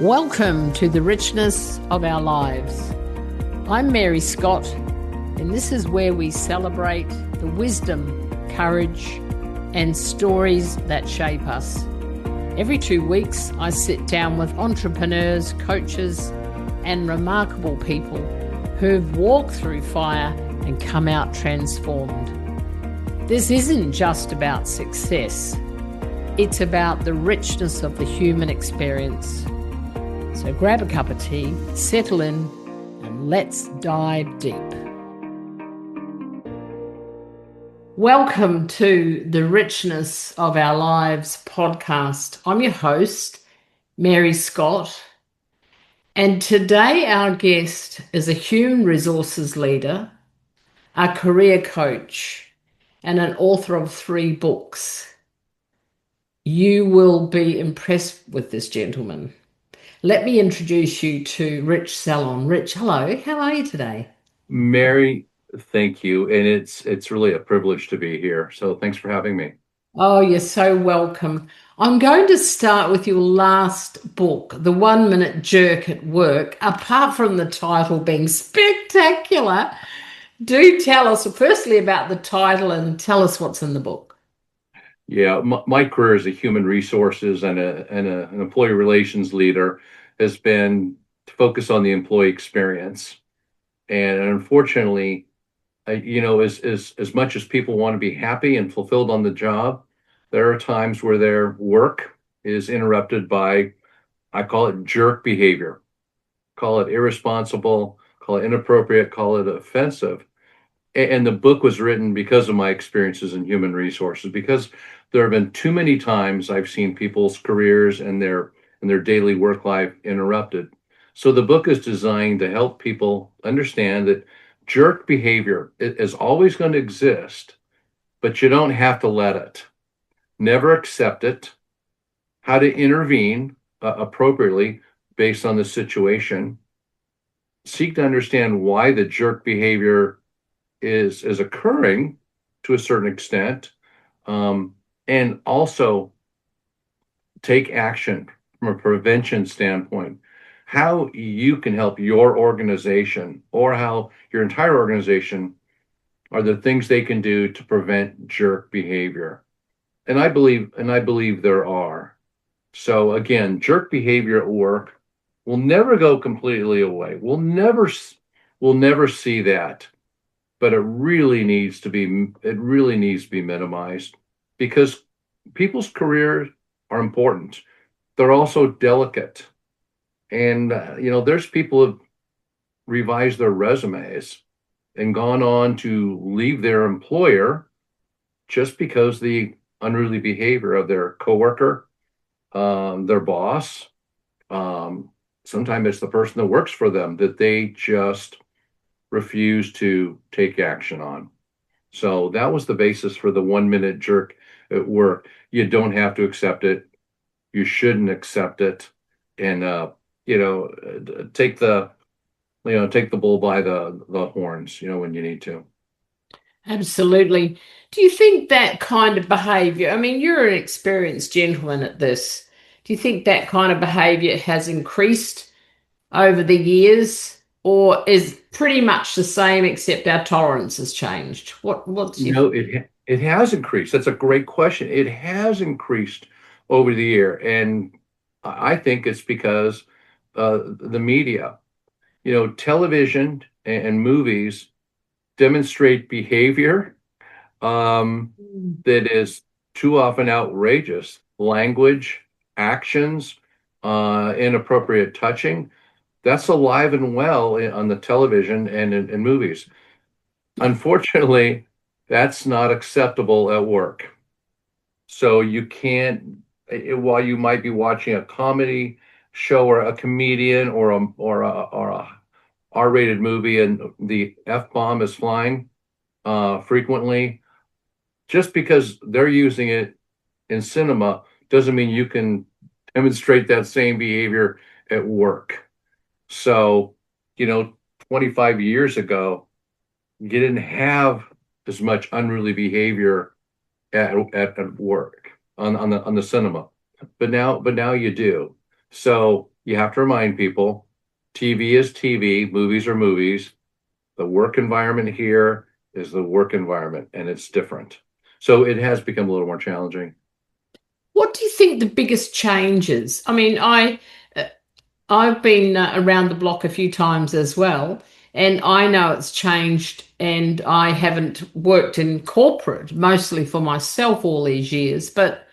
Welcome to the richness of our lives. I'm Mary Scott, and this is where we celebrate the wisdom, courage, and stories that shape us. Every 2 weeks, I sit down with entrepreneurs, coaches, and remarkable people who've walked through fire and come out transformed. This isn't just about success. It's about the richness of the human experience. So grab a cup of tea, settle in, and let's dive deep. Welcome to the Richness of Our Lives podcast. I'm your host, Mary Scott, and today our guest is a human resources leader, a career coach, and an author of 3 books. You will be impressed with this gentleman. Let me introduce you to Rich Salon. Rich, hello. How are you today? Mary, thank you. And it's really a privilege to be here. So thanks for having me. Oh, you're so welcome. I'm going to start with your last book, The 1 Minute Jerk at Work. Apart from the title being spectacular, do tell us firstly about the title and tell us what's in the book. Yeah, my career as a human resources an employee relations leader has been to focus on the employee experience. And unfortunately, as much as people want to be happy and fulfilled on the job, there are times where their work is interrupted by, I call it jerk behavior, call it irresponsible, call it inappropriate, call it offensive. And the book was written because of my experiences in human resources, because there have been too many times I've seen people's careers and their daily work life interrupted. So the book is designed to help people understand that jerk behavior is always going to exist, but you don't have to let it. Never accept it. How to intervene appropriately based on the situation. Seek to understand why the jerk behavior is occurring to a certain extent, and also take action from a prevention standpoint. How you can help your organization or how your entire organization are the things they can do to prevent jerk behavior. And I believe there are. So again, jerk behavior at work will never go completely away. We'll never see that, but it really needs to be minimized because people's careers are important. They're also delicate. And there's people who've revised their resumes and gone on to leave their employer just because the unruly behavior of their coworker, their boss, um, sometimes it's the person that works for them that they just refuse to take action on. So that was the basis for the 1 minute jerk at work. You don't have to accept it. You shouldn't accept it. And you know, take the bull by the horns, when you need to. Absolutely. Do you think that kind of behavior, I mean, you're an experienced gentleman at this. Do you think that kind of behavior has increased over the years or is pretty much the same except our tolerance has changed? What's your It has increased. That's a great question. It has increased over the year, and I think it's because the media, television and movies demonstrate behavior that is too often outrageous. Language, actions, inappropriate touching. That's alive and well on the television and in movies. Unfortunately, that's not acceptable at work. So you can't, while you might be watching a comedy show or a comedian or a R-rated movie and the F-bomb is flying frequently, just because they're using it in cinema doesn't mean you can demonstrate that same behavior at work. So, you know, 25 years ago, you didn't have as much unruly behavior at work on the cinema, but now you do. So you have to remind people TV is TV, movies are movies. The work environment here is the work environment, and it's different. So it has become a little more challenging. What do you think the biggest changes? I mean, uh, I've been around the block a few times as well, and I know it's changed. And I haven't worked in corporate mostly for myself all these years, but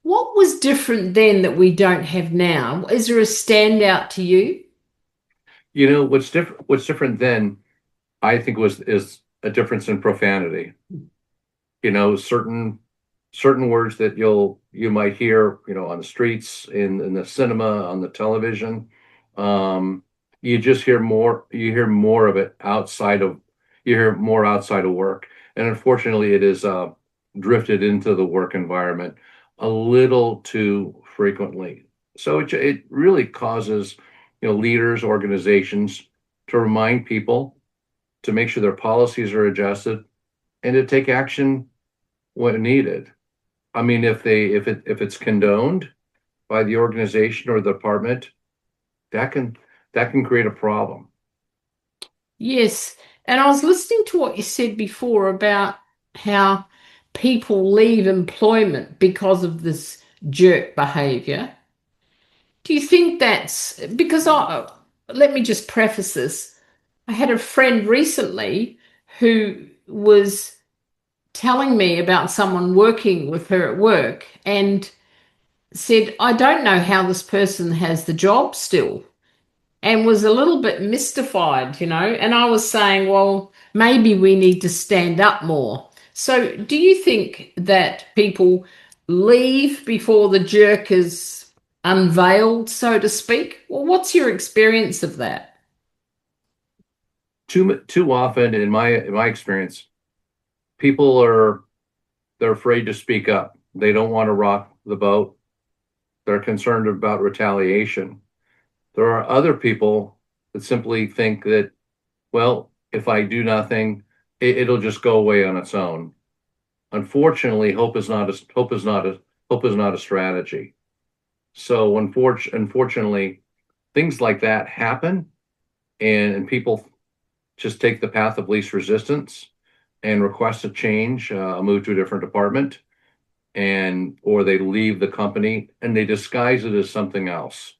what was different then that we don't have now? Is there a standout to you? What's different then, I think, was is a difference in profanity. Certain words that you might hear, on the streets, in the cinema, on the television. Um, you hear more of it you hear more outside of work. And unfortunately it is drifted into the work environment a little too frequently. So it really causes, leaders, organizations to remind people to make sure their policies are adjusted and to take action when needed. I mean, if it's condoned by the organization or the department, that can that can create a problem. Yes. And I was listening to what you said before about how people leave employment because of this jerk behavior. Do you think that's because let me just preface this. I had a friend recently who was telling me about someone working with her at work and said, I don't know how this person has the job still, and was a little bit mystified. And I was saying, well, maybe we need to stand up more. So, do you think that people leave before the jerk is unveiled, so to speak? Well, what's your experience of that? Too often, in my experience, people they're afraid to speak up. They don't want to rock the boat. They're concerned about retaliation. There are other people that simply think that, well, if I do nothing, it'll just go away on its own. Unfortunately, hope is not a strategy. So unfortunately, things like that happen, and people just take the path of least resistance and request a change, a move to a different department, and or they leave the company and they disguise it as something else.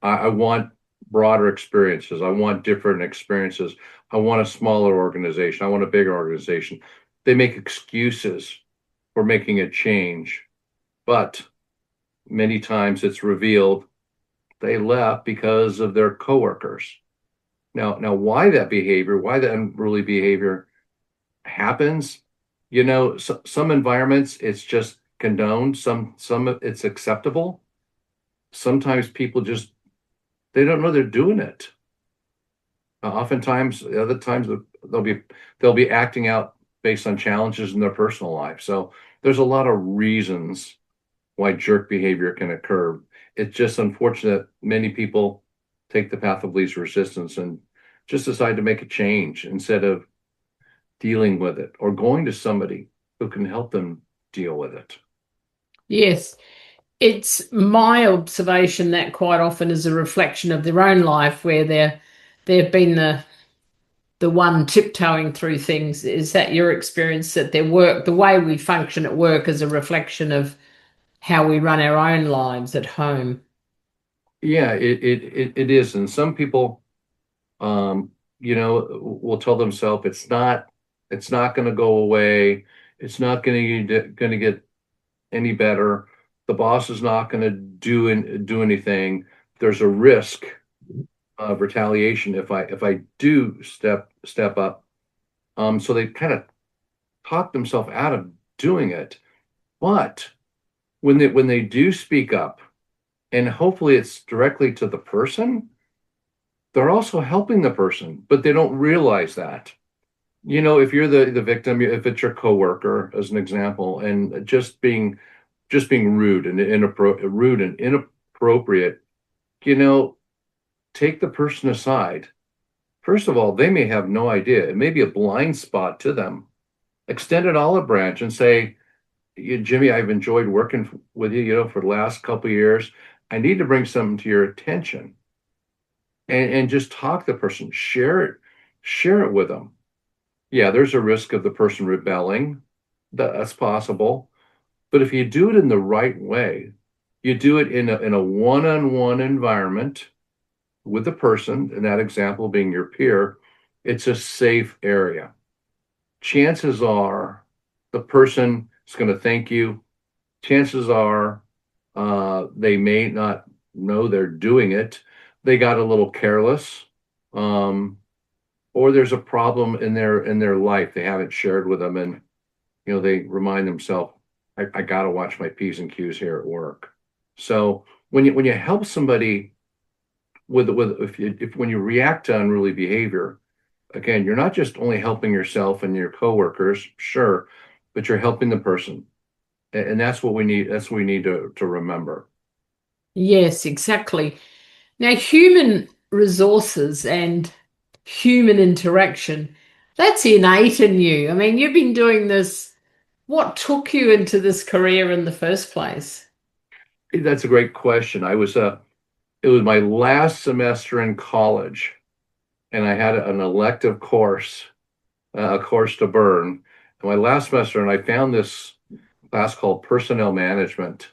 I want broader experiences. I want different experiences. I want a smaller organization. I want a bigger organization. They make excuses for making a change, but many times it's revealed they left because of their coworkers. Now, why that unruly behavior happens, some environments it's just condoned, some it's acceptable. Sometimes people just they don't know they're doing it. Oftentimes, other times they'll be acting out based on challenges in their personal life. So there's a lot of reasons why jerk behavior can occur. It's just unfortunate many people take the path of least resistance and just decide to make a change instead of dealing with it or going to somebody who can help them deal with it. Yes, it's my observation that quite often is a reflection of their own life where they've been the one tiptoeing through things. Is that your experience that their work, the way we function at work, is a reflection of how we run our own lives at home? Yeah, it is. And some people, will tell themselves it's not going to go away. It's not going to get any better. The boss is not going to do anything. There's a risk of retaliation if I do step up. So they kind of talk themselves out of doing it. But when they do speak up, and hopefully it's directly to the person, they're also helping the person, but they don't realize that. If you're the victim, if it's your coworker, as an example, and just being rude and inappropriate, you know, take the person aside. First of all, they may have no idea. It may be a blind spot to them. Extend an olive branch and say, Jimmy, I've enjoyed working with you, for the last couple of years. I need to bring something to your attention, and just talk to the person, share it with them. Yeah, there's a risk of the person rebelling. That's possible. But if you do it in the right way, you do it in a one-on-one environment with the person, and that example being your peer, it's a safe area. Chances are the person is going to thank you. Chances are they may not know they're doing it. They got a little careless, um, or there's a problem in their life they haven't shared with them, and they remind themselves, I got to watch my P's and Q's here at work. So when you help somebody with if when you react to unruly behavior, again, you're not just only helping yourself and your coworkers, sure, but you're helping the person. And that's what we need. That's what we need to remember. Yes, exactly. Now, human resources and human interaction, that's innate in you. I mean, you've been doing this. What took you into this career in the first place? That's a great question. It was my last semester in college, and I had an elective course, a course to burn. In my last semester, and I found this class called personnel management.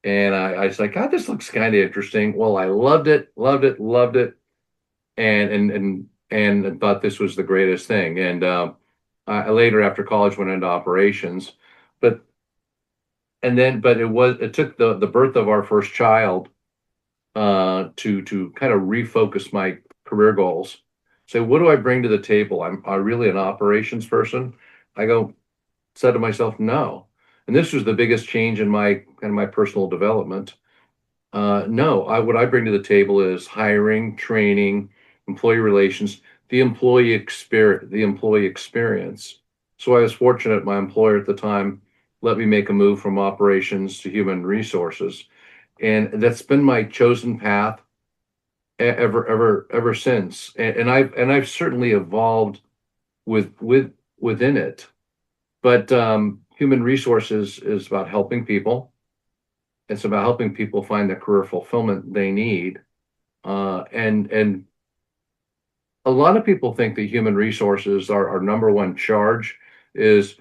And I was like, God, this looks kind of interesting. Well, I loved it, loved it, loved it, and thought this was the greatest thing. And I later, after college, went into operations, but but it took the birth of our first child to kind of refocus my career goals. So what do I bring to the table? I really an operations person. I go said to myself, no. And this was the biggest change in my kind of my personal development. No, what I bring to the table is hiring, training, employee relations, the employee experience. So I was fortunate my employer at the time let me make a move from operations to human resources. And that's been my chosen path ever since. And I've certainly evolved within it. But human resources is about helping people. It's about helping people find the career fulfillment they need. And a lot of people think that human resources are our number one charge is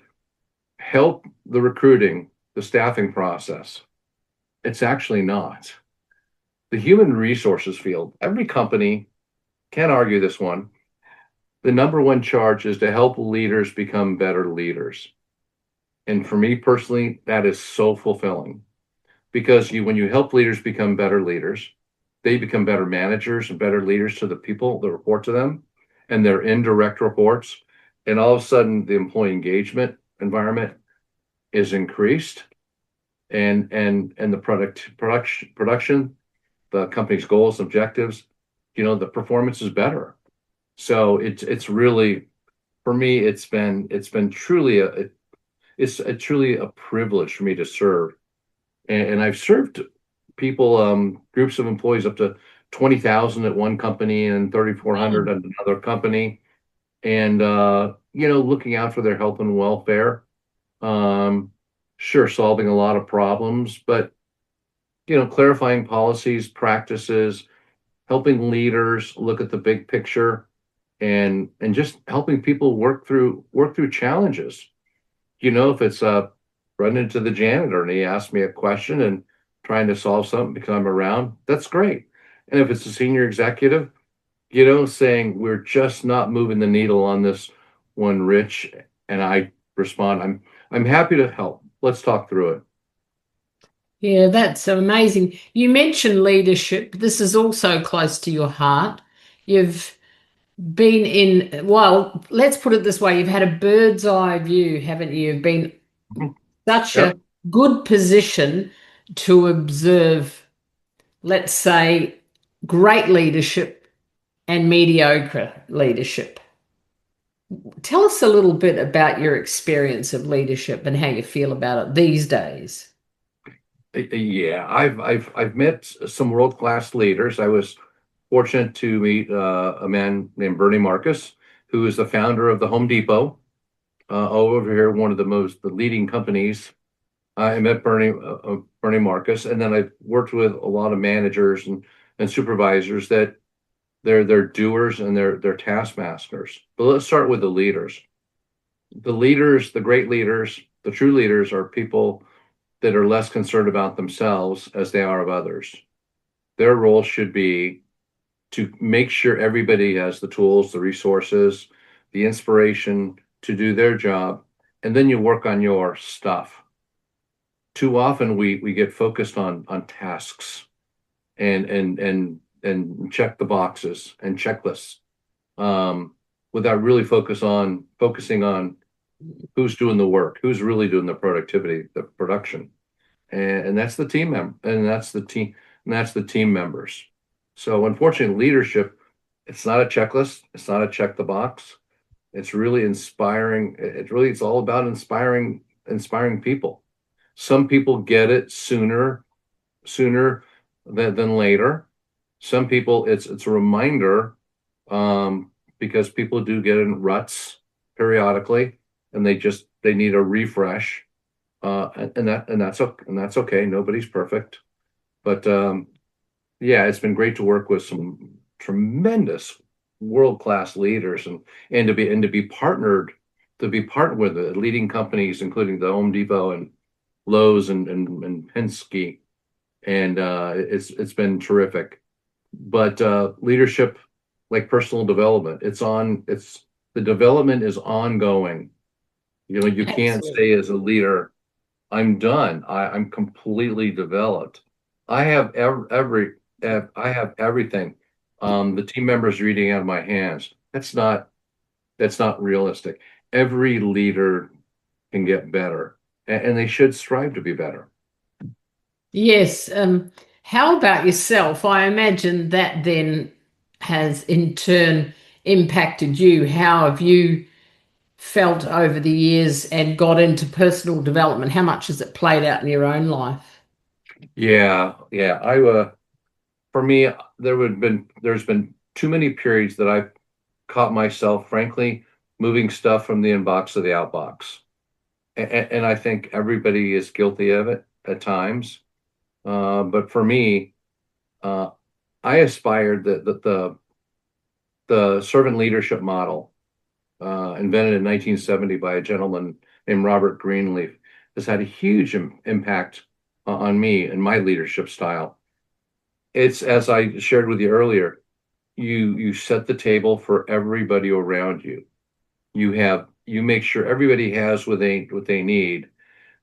help the recruiting, the staffing process. It's actually not. The human resources field, every company can't argue this one. The number one charge is to help leaders become better leaders. And for me personally, that is so fulfilling because when you help leaders become better leaders, they become better managers and better leaders to the people that report to them and their indirect reports. And all of a sudden, the employee engagement environment is increased, and the production, the company's goals, objectives, the performance is better. So it's really for me, it's been truly a privilege for me to serve, and I've served people, groups of employees up to 20,000 at one company and 3,400 Wow. at another company, and looking out for their health and welfare. Um, sure, solving a lot of problems, but clarifying policies, practices, helping leaders look at the big picture, and just helping people work through challenges. If it's running into the janitor and he asks me a question and trying to solve something because I'm around, that's great. And if it's a senior executive, saying we're just not moving the needle on this one, Rich, and I respond, I'm happy to help. Let's talk through it. Yeah, that's amazing. You mentioned leadership. This is also close to your heart. You've been in, well, let's put it this way, you've had a bird's eye view, haven't you? You've been Mhm. such a Yep. good position to observe, let's say, great leadership and mediocre leadership. Tell us a little bit about your experience of leadership and how you feel about it these days. Yeah, I've met some world-class leaders. I was fortunate to meet a man named Bernie Marcus, who is the founder of the Home Depot over here, one of the leading companies I met Bernie Marcus, and then I've worked with a lot of managers and supervisors that they're doers and they're taskmasters. But let's start with the leaders. The leaders, the great leaders, the true leaders are people that are less concerned about themselves as they are of others. Their role should be to make sure everybody has the tools, the resources, the inspiration to do their job, and then you work on your stuff. Too often we get focused on tasks and check the boxes and checklists, without really focusing on who's doing the work, who's really doing the productivity, the production, and that's the team member, and that's the team members. So unfortunately, leadership, it's not a checklist, it's not a check the box. It's really inspiring. It's all about inspiring people. Some people get it sooner than later. Some people, it's a reminder, because people do get in ruts periodically, and they need a refresh, and that's okay. Nobody's perfect, but yeah, it's been great to work with some tremendous world-class leaders, and to be partnered with the leading companies, including the Home Depot and Lowe's and Penske, and it's been terrific. But leadership, like personal development, it's the development is ongoing. You know, you can't say Absolutely. as a leader, I'm done. I'm completely developed. I have I have everything. The team members are eating out of my hands. That's not realistic. Every leader can get better, and they should strive to be better. Yes. How about yourself? I imagine that then has in turn impacted you. How have you felt over the years and got into personal development? How much has it played out in your own life? Yeah. I For me, there's been too many periods that I've caught myself, frankly, moving stuff from the inbox to the outbox, and I think everybody is guilty of it at times. But for me, uh, I aspired that the servant leadership model, invented in 1970 by a gentleman named Robert Greenleaf, has had a huge impact on me and my leadership style. It's, as I shared with you earlier, you set the table for everybody around you. You make sure everybody has what they need,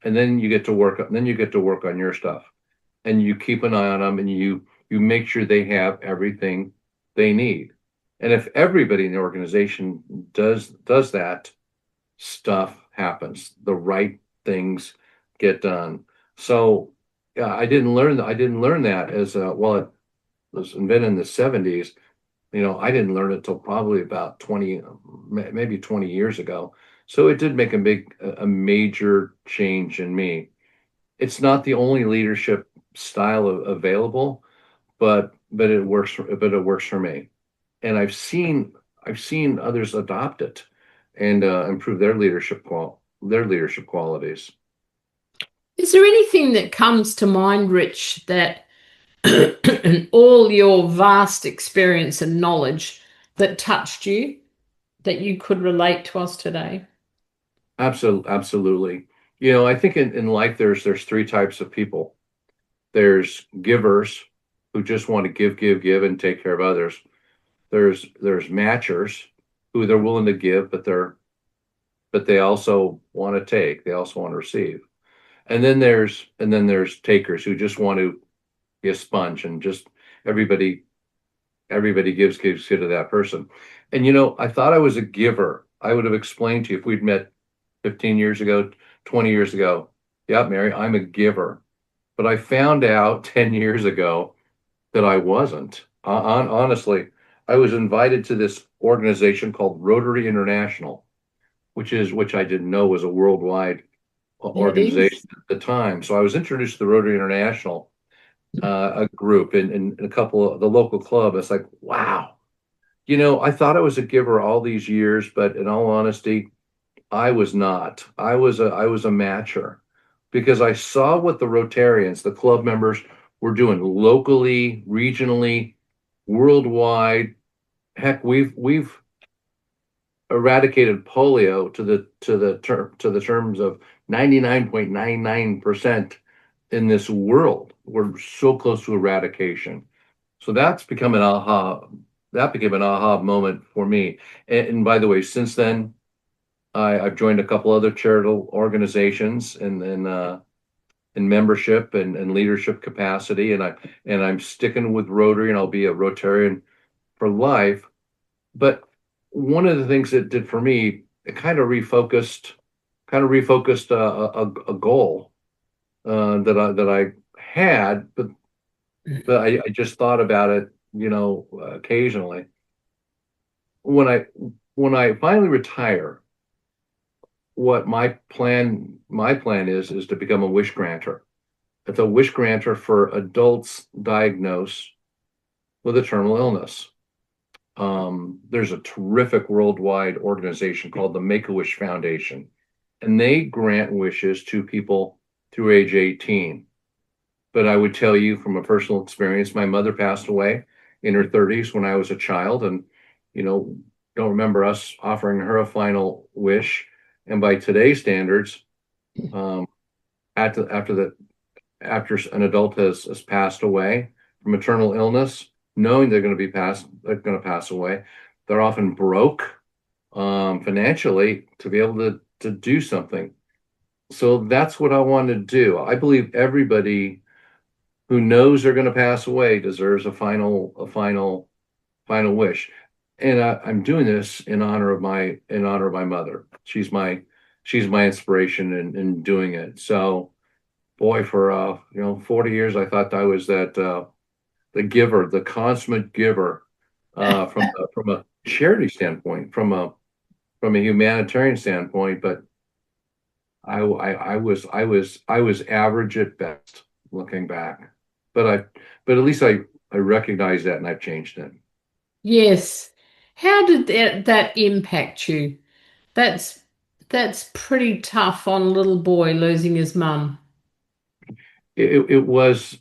and then you get to work on your stuff, and you keep an eye on them, and you make sure they have everything they need. And if everybody in the organization does that, stuff happens. The right things get done. So yeah, I didn't learn that as well. It was invented in the 70s. You know, I didn't learn it till probably about 20, maybe 20 years ago. So it did make a major change in me. It's not the only leadership style available, but it works for me. And I've seen others adopt it and improve their leadership qualities. Is there anything that comes to mind, Rich, that in all your vast experience and knowledge that touched you that you could relate to us today? Absolutely. You know, I think in life there's three types of people. There's givers who just want to give and take care of others. There's matchers who they're willing to give, but they also want to take. They also want to receive. And then there's takers who just want to be a sponge and just everybody everybody gives to that person. And you know, I thought I was a giver. I would have explained to you if we'd met 15 years ago, 20 years ago. Yeah, Mary, I'm a giver. But I found out 10 years ago that I wasn't. Honestly, I was invited to this organization called Rotary International, which I didn't know was a worldwide It is. organization at the time. So I was introduced to the Rotary International, a group in a couple of the local club. It's like, wow. You know, I thought I was a giver all these years, but in all honesty, I was not. I was a matcher because I saw what the Rotarians, the club members, were doing locally, regionally, worldwide. Heck, we've eradicated polio to the terms of 99.99% in this world. We're so close to eradication. So that became an aha moment for me. And by the way, since then, I've joined a couple other charitable organizations in membership and leadership capacity, and I'm sticking with Rotary, and I'll be a Rotarian for life. But one of the things it did for me, it kind of refocused a goal that I had, but I just thought about it, occasionally. When I when I finally retire, what my plan is to become a wish granter. It's a wish granter for adults diagnosed with a terminal illness. There's a terrific worldwide organization called the Make-A-Wish Foundation, and they grant wishes to people through age 18. But I would tell you from a personal experience, my mother passed away in her 30s when I was a child, and you know, don't remember us offering her a final wish. And by today's standards, um, after an adult has passed away from maternal illness, knowing they're going to pass away, they're often broke financially to be able to do something. So that's what I want to do. I believe everybody who knows they're going to pass away deserves a final wish. And I'm doing this in honor of my mother. She's my inspiration in doing it. So boy, for 40 years, I thought I was the giver, the consummate giver, from a charity standpoint, from a humanitarian standpoint. But I was average at best, looking back. But at least I recognize that, and I've changed it. Yes. How did that impact you? That's that's pretty tough on a little boy losing his mum. It was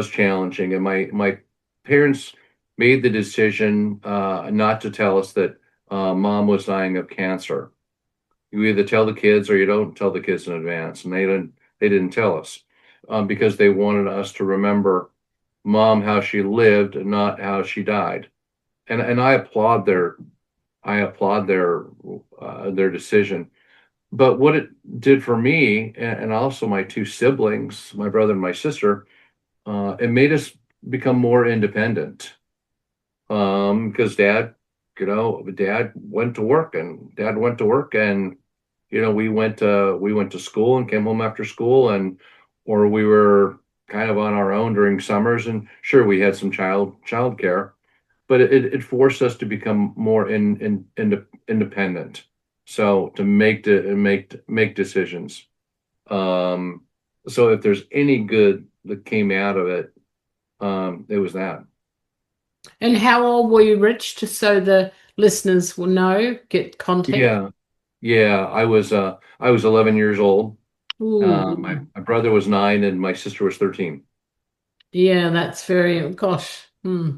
challenging, and my parents made the decision not to tell us that mom was dying of cancer. You either tell the kids or you don't tell the kids in advance, and they didn't tell us because they wanted us to remember mom how she lived and not how she died. And I applaud their decision. But what it did for me, and also my two siblings, my brother and my sister, it made us become more independent. Because dad went to work, and we went to school and came home after school, and or we were kind of on our own during summers, and sure we had some child care, but it forced us to become more independent. So to make decisions. Um, so if there's any good that came out of it, it was that. And how old were you, Rich, just so the listeners will know, get context? Yeah, yeah. I was 11 years old. My Ooh, my brother was 9, and my sister was 13. yeah, that's very, gosh. Hmm.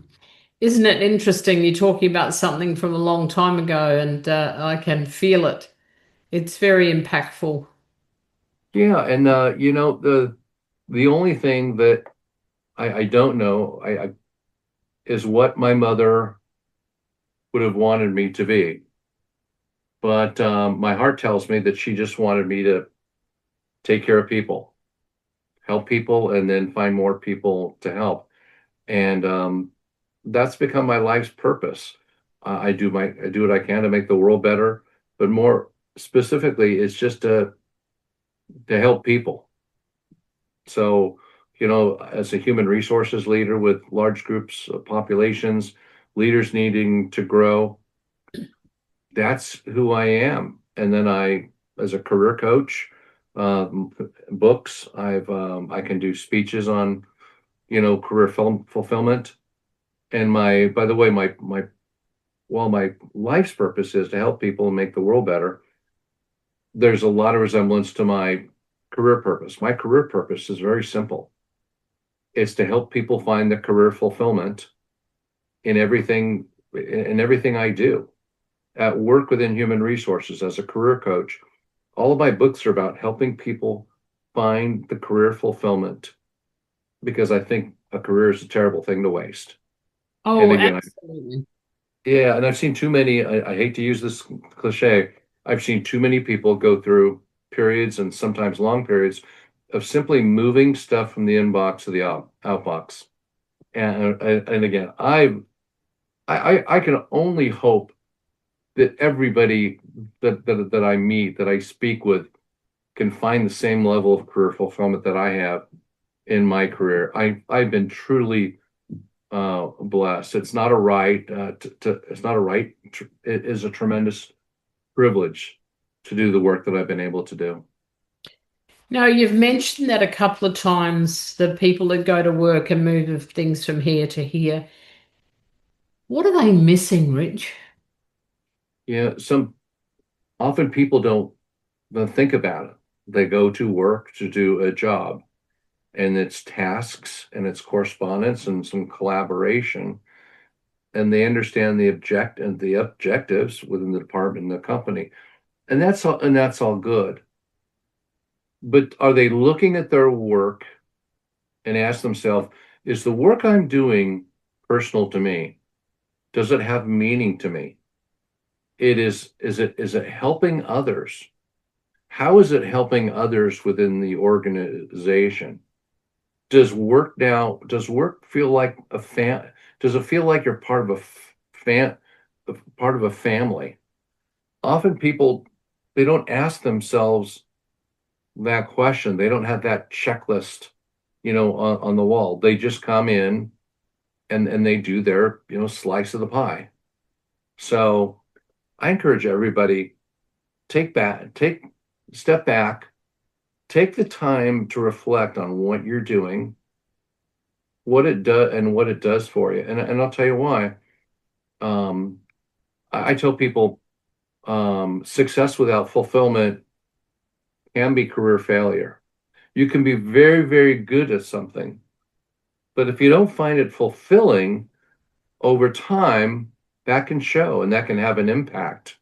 Isn't it interesting? You're talking about something from a long time ago, and I can feel it. It's very impactful. Yeah, and the only thing that I don't know is what my mother would have wanted me to be. But my heart tells me that she just wanted me to take care of people, help people, and then find more people to help. And that's become my life's purpose. I do what I can to make the world better, but more specifically, it's just to help people. So, as a human resources leader with large groups of populations, leaders needing to grow, that's who I am. And then as a career coach, books, I can do speeches on, career fulfillment. And by the way, while my life's purpose is to help people and make the world better, there's a lot of resemblance to my career purpose. My career purpose is very simple. It's to help people find the career fulfillment in everything I do. At work within human resources as a career coach, all of my books are about helping people find the career fulfillment because I think a career is a terrible thing to waste. And Oh, again, absolutely. yeah, and I've seen too many, I hate to use this cliche, I've seen too many people go through periods and sometimes long periods of simply moving stuff from the inbox to the outbox. And again, I can only hope that everybody that I meet, that I speak with, can find the same level of career fulfillment that I have in my career. I've been truly blessed. It's not a right. It's not a right. It is a tremendous privilege to do the work that I've been able to do. No, you've mentioned that a couple of times, the people that go to work and move things from here to here. What are they missing, Rich? Yeah, some often people don't think about it. They go to work to do a job, and it's tasks and it's correspondence and some collaboration, and they understand the objectives within the department and the company, and that's all good. But are they looking at their work and ask themselves, is the work I'm doing personal to me? Does it have meaning to me? Is it helping others? How is it helping others within the organization? Does work feel like a does it feel like you're part of a part of a family? Often people, they don't ask themselves that question. They don't have that checklist, on the wall. They just come in and they do their, slice of the pie. So I encourage everybody, take step back, take the time to reflect on what you're doing, what it does for you. And I'll tell you why. Um, I tell people, success without fulfillment can be career failure. You can be very, very good at something, but if you don't find it fulfilling over time, that can show and that can have an impact.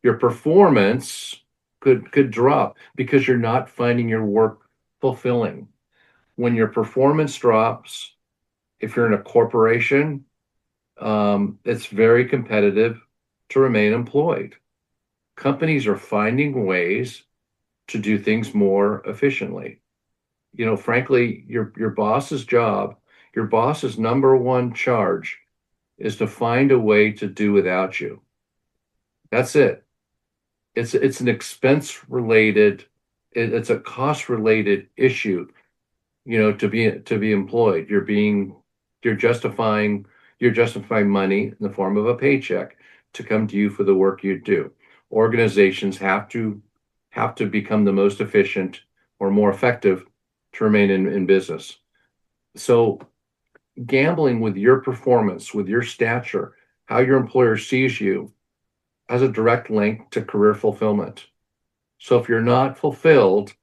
Your performance could drop because you're not finding your work fulfilling. When your performance drops, if you're in a corporation, it's very competitive to remain employed. Companies are finding ways to do things more efficiently. Frankly, your boss's job, your boss's number one charge is to find a way to do without you. That's it. It's an expense related, it's a cost related issue, to be employed. You're justifying you're justifying money in the form of a paycheck to come to you for the work you do. Organizations have to become the most efficient or more effective to remain in business. So gambling with your performance, with your stature, how your employer sees you, has a direct link to career fulfillment. So if you're not fulfilled,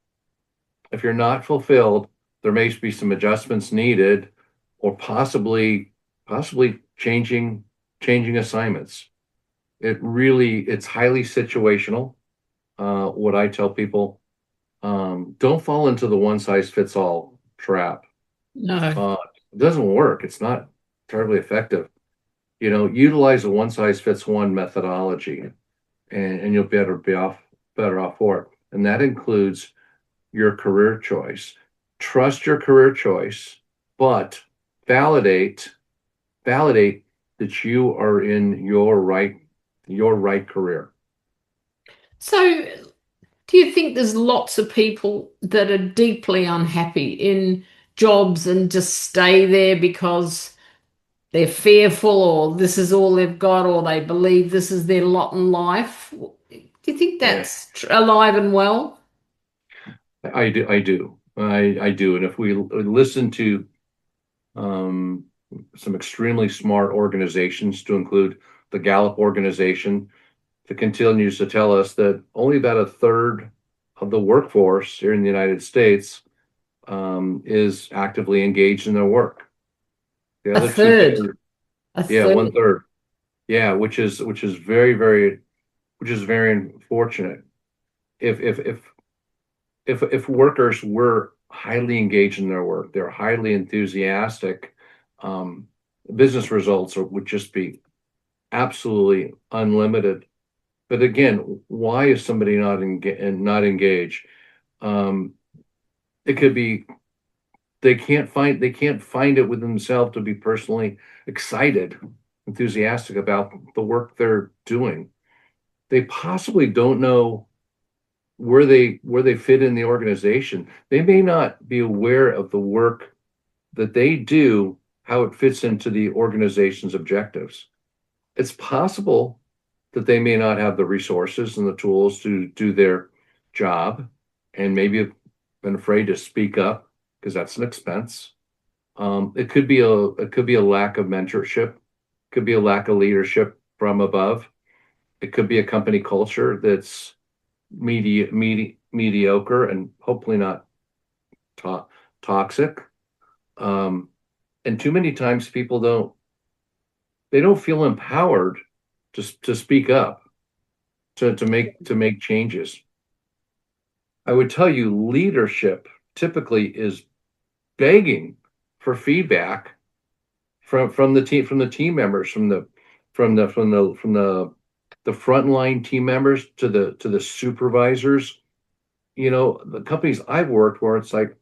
there may be some adjustments needed, or possibly changing assignments. It's highly situational. What I tell people, don't fall into the one size fits all trap. No. It doesn't work. It's not terribly effective. Utilize a one size fits one methodology, and you'll better off for it. And that includes your career choice. Trust your career choice, but validate validate that you are in your right career. So, do you think there's lots of people that are deeply unhappy in jobs and just stay there because they're fearful or this is all they've got or they believe this is their lot in life? Do you think Yeah, that's alive and well? I do. And if we listen to um, some extremely smart organizations, to include the Gallup organization, that continues to tell us that only about a third of the workforce here in the United States is actively engaged in their work. The A other third. two-thirds, A yeah, third. 1/3, yeah, which is very unfortunate. If workers were highly engaged in their work, they're highly enthusiastic, um, business results would just be absolutely unlimited. But again, why is somebody not engaged? Um, it could be they can't find it within themselves to be personally excited, enthusiastic about the work they're doing. They possibly don't know where they fit in the organization. They may not be aware of the work that they do, how it fits into the organization's objectives. It's possible that they may not have the resources and the tools to do their job, and maybe have been afraid to speak up because that's an expense. It could be a lack of mentorship, could be a lack of leadership from above. It could be a company culture that's mediocre and hopefully not to- toxic. Um, and too many times people don't feel empowered to speak up, to make changes. I would tell you leadership typically is begging for feedback from the team members, from the frontline team members to the supervisors. The companies I've worked where it's like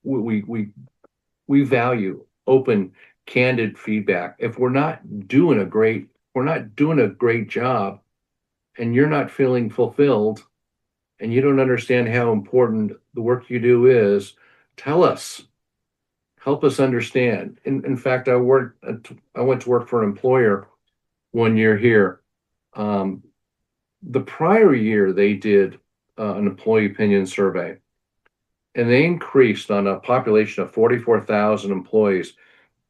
we we we value open, candid feedback. If we're not doing a great job, and you're not feeling fulfilled, and you don't understand how important the work you do is, tell us. Help us understand. In fact, I went to work for an employer one year here. Um, the prior year, they did an employee opinion survey, and they increased on a population of 44,000 employees.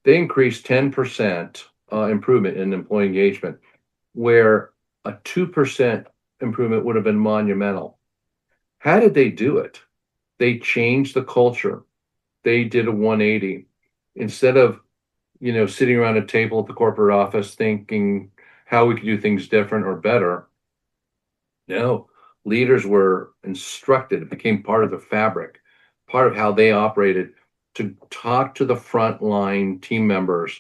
They increased 10% improvement in employee engagement, where a 2% improvement would have been monumental. How did they do it? They changed the culture. They did a 180. Instead of, sitting around a table at the corporate office thinking how we could do things different or better, no, leaders were instructed. It became part of the fabric, part of how they operated, to talk to the frontline team members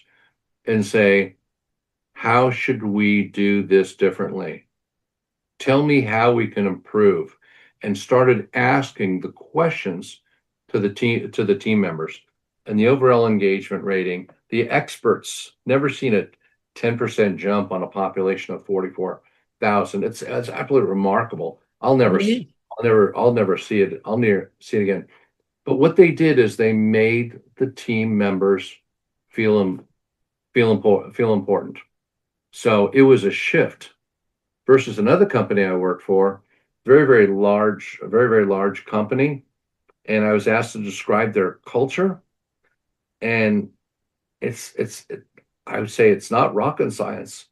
and say, how should we do this differently? Tell me how we can improve. And started asking the questions to the team members. And the overall engagement rating, the experts never seen a 10% jump on a population of 44,000. It's absolutely remarkable. Yeah. I'll never see it. I'll never see it again. But what they did is they made the team members feel important. So it was a shift versus another company I worked for, a very large company, and I was asked to describe their culture, and I would say it's not rocket science.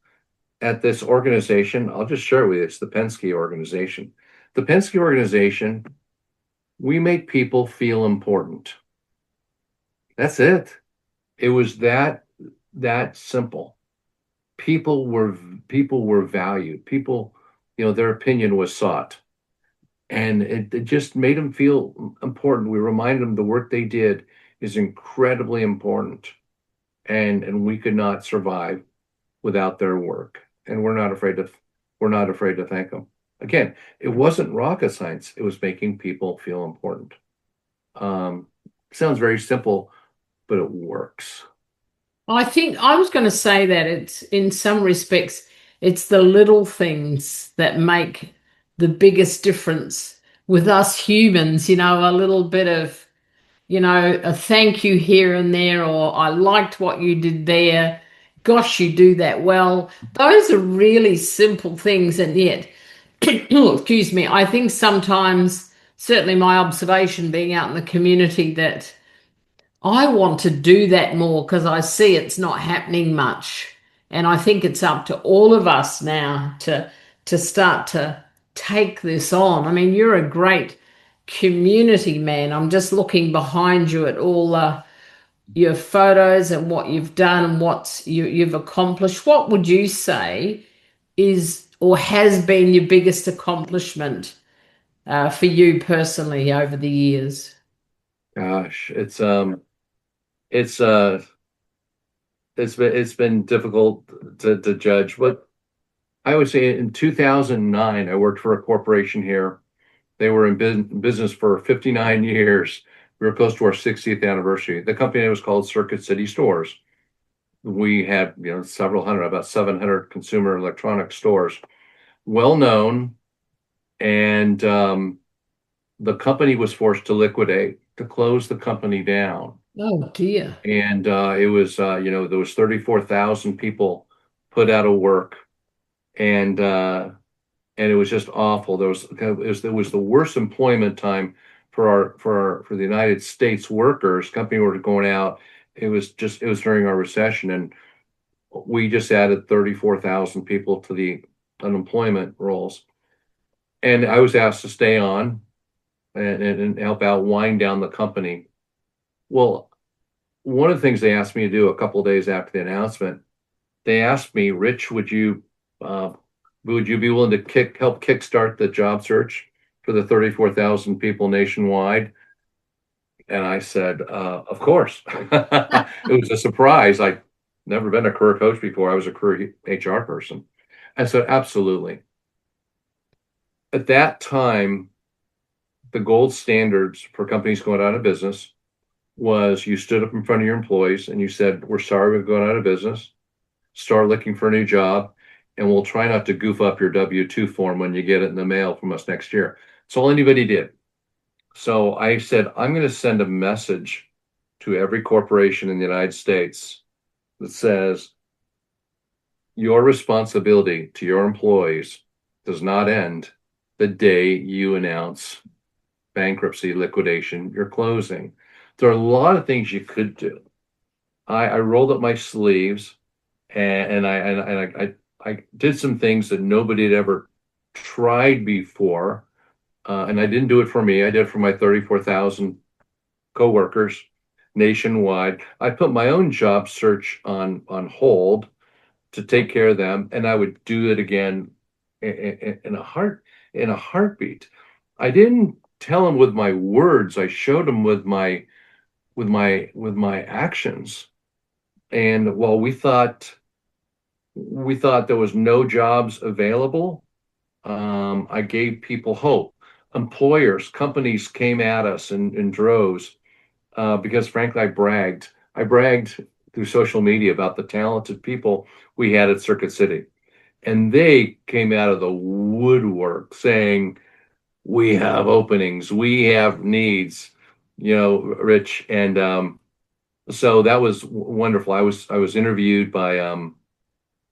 At this organization, I'll just share with you, it's the Penske organization. The Penske organization, we make people feel important. That's it. It was that simple. People were valued. Their opinion was sought, and it just made them feel important. We reminded them the work they did is incredibly important, and we could not survive without their work. And we're not afraid to thank them. Again, it wasn't rocket science. It was making people feel important. Um, Sounds very simple, but it works. I think I was going to say that it's in some respects, it's the little things that make the biggest difference with us humans, a little bit of, a thank you here and there, or I liked what you did there. Gosh, you do that well. Those are really simple things, and yet, oh, excuse me, I think sometimes, certainly my observation being out in the community, that I want to do that more because I see it's not happening much. And I think it's up to all of us now to start to take this on. I mean, you're a great community man. I'm just looking behind you at all your photos and what you've done and you've accomplished. What would you say is or has been your biggest accomplishment for you personally over the years? Gosh, it's it's been difficult to judge. What I would say in 2009, I worked for a corporation here. They were in business for 59 years. We were close to our 60th anniversary. The company was called Circuit City Stores. We had, several hundred, about 700 consumer electronic stores, well known, and the company was forced to liquidate, to close the company down. Oh dear. And it was, there was 34,000 people put out of work, and it was just awful. It was the worst employment time for the United States workers. Company were going out. It was during our recession, and we just added 34,000 people to the unemployment rolls. And I was asked to stay on and help out wind down the company. Well, one of the things they asked me to do a couple of days after the announcement, they asked me, Rich, uh, would you be willing to help kickstart the job search for the 34,000 people nationwide? And I said, of course. It was a surprise. I'd never been a career coach before. I was a career HR person. I said, absolutely. At that time, the gold standards for companies going out of business was you stood up in front of your employees and you said, we're sorry we're going out of business. Start looking for a new job, and we'll try not to goof up your W-2 form when you get it in the mail from us next year. That's all anybody did. So I said, I'm going to send a message to every corporation in the United States that says, your responsibility to your employees does not end the day you announce bankruptcy, liquidation, you're closing. There are a lot of things you could do. I rolled up my sleeves and I did some things that nobody had ever tried before. And I didn't do it for me. I did it for my 34,000 coworkers nationwide. I put my own job search on hold to take care of them, and I would do it again in a heartbeat. I didn't tell them with my words. I showed them with my actions. And while we thought there was no jobs available, I gave people hope. Employers, companies came at us in droves because, frankly, I bragged. I bragged through social media about the talented people we had at Circuit City. And they came out of the woodwork saying, we have openings, we have needs, Rich. And so that was wonderful. I was interviewed by a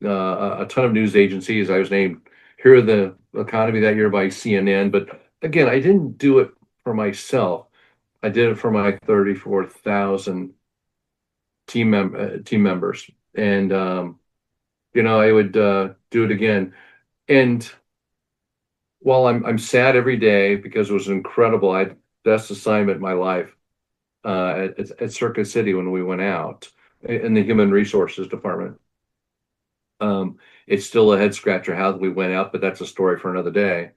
ton of news agencies. I was named Here of the Economy that year by CNN. But again, I didn't do it for myself. I did it for my 34,000 team members. And, I would do it again. And while I'm sad every day because it was incredible, I had best assignment in my life at Circuit City when we went out in the human resources department. It's still a head scratcher how we went out, but that's a story for another day.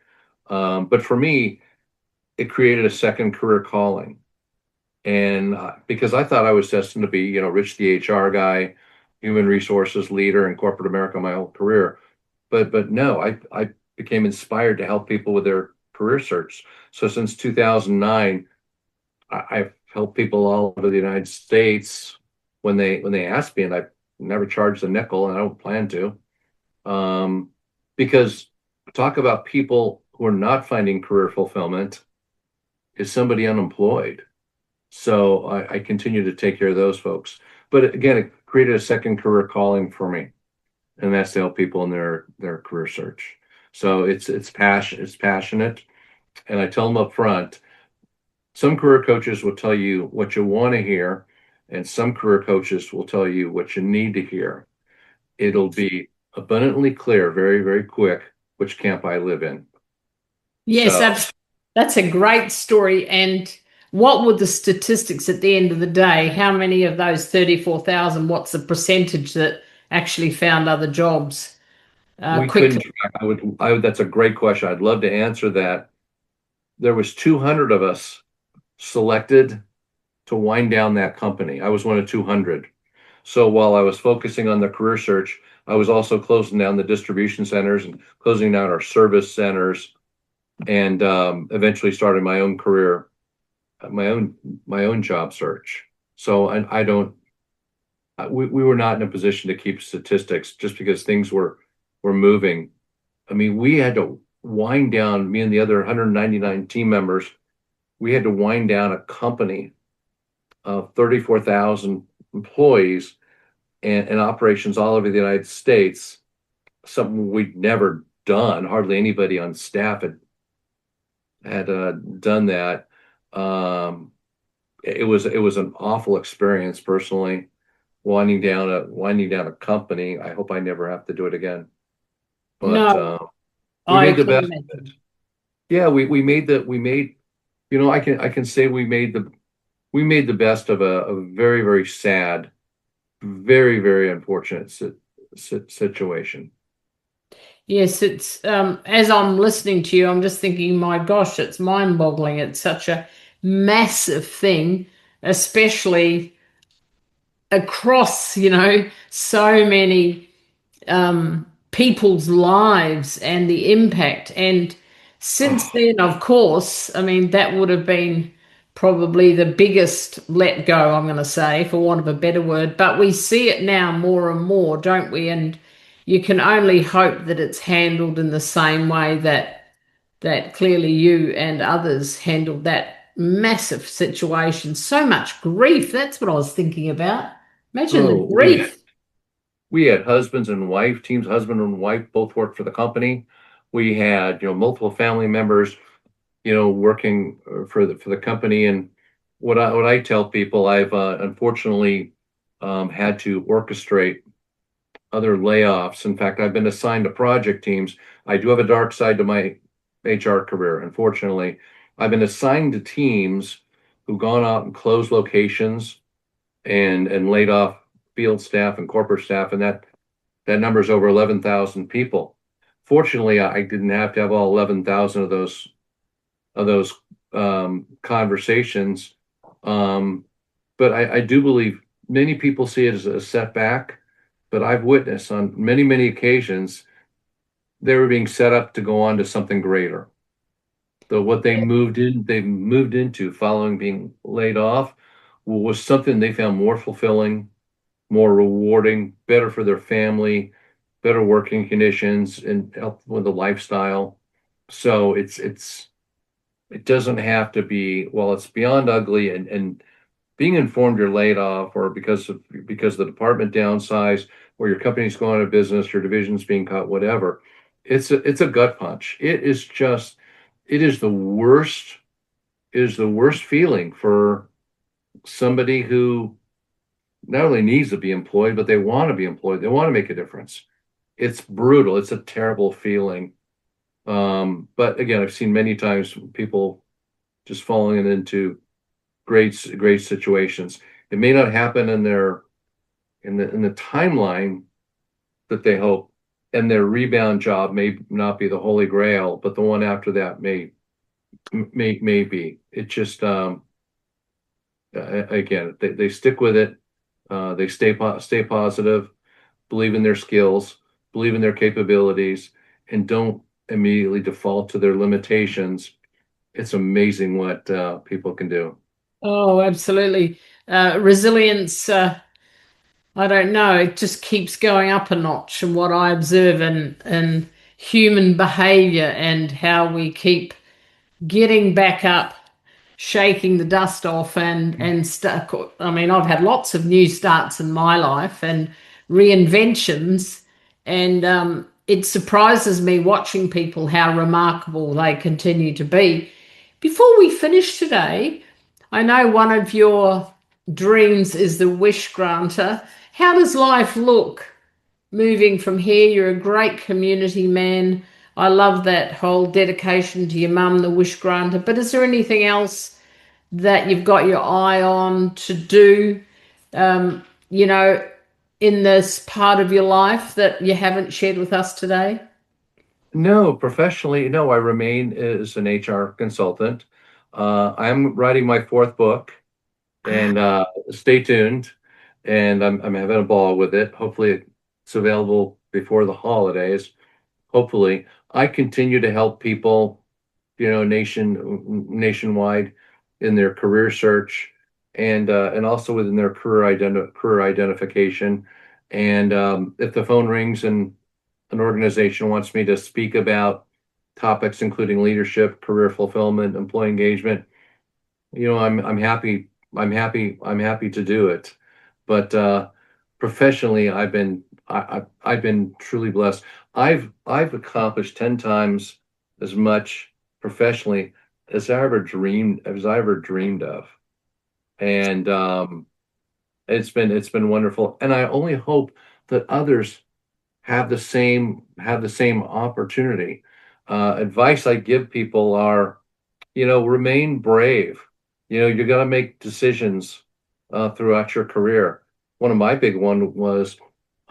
But for me, it created a second career calling. And because I thought I was destined to be, Rich, the HR guy, human resources leader in corporate America my whole career. But no, I became inspired to help people with their career search. So since 2009, I've helped people all over the United States when they ask me, and I've never charged a nickel, and I don't plan to, because talk about people who are not finding career fulfillment is somebody unemployed. So I continue to take care of those folks. But again, it created a second career calling for me, and that's to help people in their career search. So it's passionate, and I tell them up front. Some career coaches will tell you what you want to hear, and some career coaches will tell you what you need to hear. It'll be abundantly clear, very, very quick, which camp I live in. Yes, So, absolutely. That's a great story. And what were the statistics at the end of the day? How many of those 34,000, what's the percentage that actually found other jobs We couldn't quickly? track. That's a great question. I'd love to answer that. There was 200 of us selected to wind down that company. I was one of 200. So while I was focusing on the career search, I was also closing down the distribution centers and closing down our service centers, and eventually started my own career, my own my own job search. So I don't. We were not in a position to keep statistics just because things were moving. I mean, we had to wind down, me and the other 199 team members, we had to wind down a company of 34,000 employees and operations all over the United States, something we'd never done. Hardly anybody on staff had done that. Um, it was an awful experience personally, winding down a company. I hope I never have to do it again. But No, we I made the can best of it. imagine. Yeah, I can say we made the best of a very, very sad, very, very unfortunate situation. Yes, it's as I'm listening to you, I'm just thinking, my gosh, it's mind-boggling. It's such a massive thing, especially across, so many people's lives and the impact. And since Oh, then, of course, I mean, that would have been probably the biggest let go, I'm going to say, for want of a better word. But we see it now more and more, don't we? And you can only hope that it's handled in the same way that clearly you and others handled that massive situation. So much grief. That's what I was thinking about. Imagine the oh, we grief. we had husbands and wife teams, husband and wife both worked for the company. We had, multiple family members, working for the company. And what I tell people, I've unfortunately had to orchestrate other layoffs. In fact, I've been assigned to project teams. I do have a dark side to my HR career, unfortunately. I've been assigned to teams who've gone out and closed locations and laid off field staff and corporate staff, and that number is over 11,000 people. Fortunately, I didn't have to have all 11,000 of those conversations. Um, but I do believe many people see it as a setback, but I've witnessed on many, many occasions they were being set up to go on to something greater. So what they moved into following being laid off was something they found more fulfilling, more rewarding, better for their family, better working conditions, and help with the lifestyle. So it doesn't have to be, well, it's beyond ugly, and being informed you're laid off or because the department downsized or your company's going out of business, your division's being cut, whatever. It's a gut punch. It is the worst, feeling for somebody who not only needs to be employed, but they want to be employed. They want to make a difference. It's brutal. It's a terrible feeling. But again, I've seen many times people just falling into great situations. It may not happen in the timeline that they hope, and their rebound job may not be the holy grail, but the one after that may be. It just again, they stick with it. They stay positive, believe in their skills, believe in their capabilities, and don't immediately default to their limitations. It's amazing what people can do. Oh, absolutely. Resilience, I don't know, it just keeps going up a notch. And what I observe in human behavior and how we keep getting back up, shaking the dust off and stuck. I mean, I've had lots of new starts in my life and reinventions, and it surprises me watching people how remarkable they continue to be. Before we finish today, I know one of your dreams is the wish granter. How does life look moving from here? You're a great community man. I love that whole dedication to your mum, the wish granter. But is there anything else that you've got your eye on to do, you know, in this part of your life that you haven't shared with us today? No, professionally, no, I remain as an HR consultant. I'm writing my fourth book, and stay tuned. And I'm having a ball with it. Hopefully, it's available before the holidays. Hopefully, I continue to help people, nationwide in their career search, and also within their career identification. And if the phone rings and an organization wants me to speak about topics including leadership, career fulfillment, employee engagement, I'm happy to do it. But professionally, I've been truly blessed. I've accomplished 10 times as much professionally as I ever dreamed of. And it's been wonderful. And I only hope that others have the same opportunity. Advice I give people are, remain brave. You got to make decisions throughout your career. One of my big one was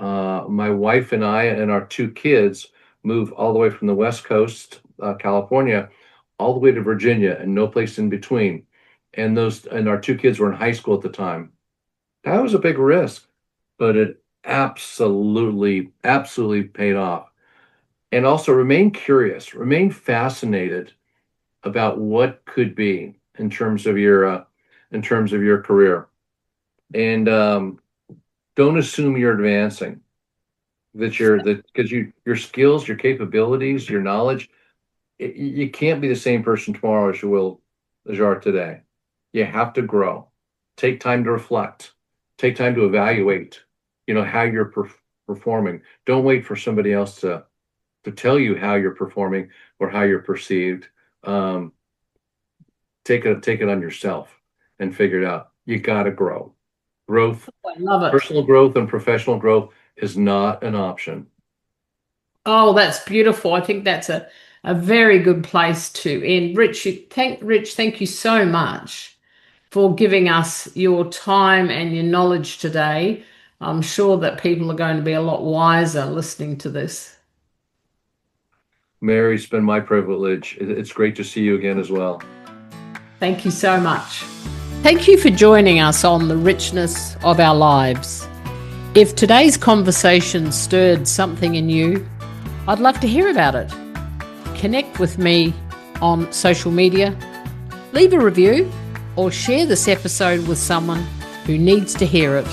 my wife and I and our two kids moved all the way from the West Coast, California, all the way to Virginia, and no place in between. And our two kids were in high school at the time. That was a big risk, but it absolutely paid off. And also remain curious, remain fascinated about what could be in terms of your career. And don't assume you're advancing, that because your skills, your capabilities, your knowledge, you can't be the same person tomorrow as you are today. You have to grow. Take time to reflect. Take time to evaluate, how you're performing. Don't wait for somebody else to tell you how you're performing or how you're perceived. Um, take it on yourself and figure it out. You got to grow. Growth, I love it. personal growth and professional growth is not an option. Oh, that's beautiful. I think that's a very good place to end. Rich, thank you so much for giving us your time and your knowledge today. I'm sure that people are going to be a lot wiser listening to this. Mary, it's been my privilege. It's great to see you again as well. Thank you so much. Thank you for joining us on the richness of our lives. If today's conversation stirred something in you, I'd love to hear about it. Connect with me on social media, leave a review, or share this episode with someone who needs to hear it.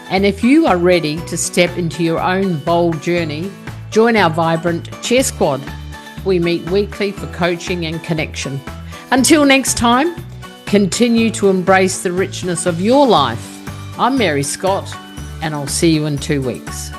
And if you are ready to step into your own bold journey, join our vibrant Cheer Squad. We meet weekly for coaching and connection. Until next time, continue to embrace the richness of your life. I'm Mary Scott, and I'll see you in 2 weeks.